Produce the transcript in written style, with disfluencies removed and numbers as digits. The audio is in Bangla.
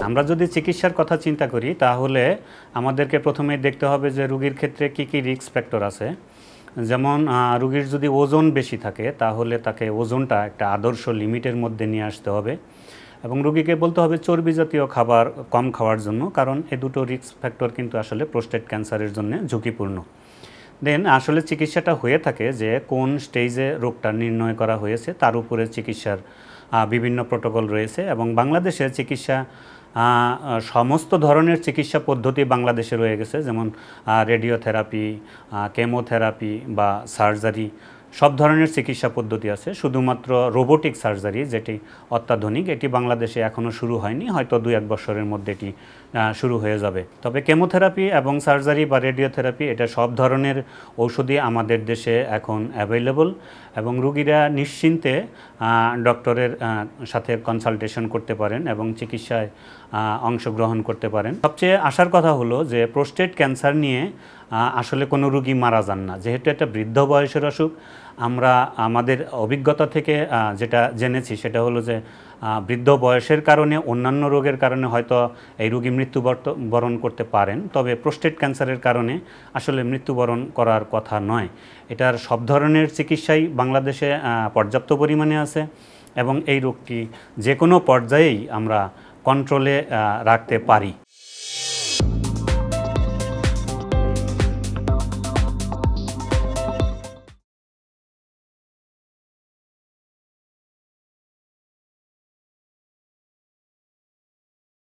আমরা যদি চিকিৎসার কথা চিন্তা করি তাহলে আমাদেরকে প্রথমেই দেখতে হবে যে রোগীর ক্ষেত্রে কি কি রিস্ক ফ্যাক্টর আছে। যেমন রোগীর যদি ওজন বেশি থাকে তাহলে তাকে ওজনটা একটা আদর্শ লিমিটের মধ্যে নিয়ে আসতে হবে এবং রোগীকে বলতে হবে চর্বি জাতীয় খাবার কম খাওয়ার জন্য, কারণ এই দুটো রিস্ক ফ্যাক্টর কিন্তু আসলে প্রোস্টেট ক্যান্সারের জন্য ঝুঁকিপূর্ণ। দেন আসলে চিকিৎসাটা হয়ে থাকে যে কোন স্টেজে রোগটা নির্ণয় করা হয়েছে তার উপরে চিকিৎসার বিভিন্ন প্রোটোকল রয়েছে এবং বাংলাদেশের চিকিৎসা সমস্ত ধরনের চিকিৎসা পদ্ধতি বাংলাদেশে রয়ে গেছে, যেমন রেডিওথেরাপি, কেমোথেরাপি বা সার্জারি, সব ধরনের চিকিৎসা পদ্ধতি আছে। শুধুমাত্র রোবোটিক সার্জারি যেটি অত্যাধুনিক, এটি বাংলাদেশে এখনও শুরু হয়নি, হয়তো 2-1 বছরের মধ্যে এটি শুরু হয়ে যাবে। তবে কেমোথেরাপি এবং সার্জারি বা রেডিওথেরাপি এটা সব ধরনের ঔষধই আমাদের দেশে এখন অ্যাভেলেবল এবং রোগীরা নিশ্চিন্তে ডক্টরের সাথে কনসালটেশন করতে পারেন এবং চিকিৎসায় অংশগ্রহণ করতে পারেন। সবচেয়ে আশার কথা হলো যে প্রোস্টেট ক্যান্সার নিয়ে আসলে কোনো রোগী মারা যান না, যেহেতু একটা বৃদ্ধ বয়সের অসুখ। আমরা আমাদের অভিজ্ঞতা থেকে যেটা জেনেছি সেটা হলো যে বৃদ্ধ বয়সের কারণে অন্যান্য রোগের কারণে হয়তো এই রোগী মৃত্যুবরণ করতে পারেন, তবে প্রোস্টেট ক্যান্সারের কারণে আসলে মৃত্যুবরণ করার কথা নয়। এটার সব ধরনের চিকিৎসাই বাংলাদেশে পর্যাপ্ত পরিমাণে আছে এবং এই রোগটি যে কোনো পর্যায়েই আমরা কন্ট্রোলে রাখতে পারি।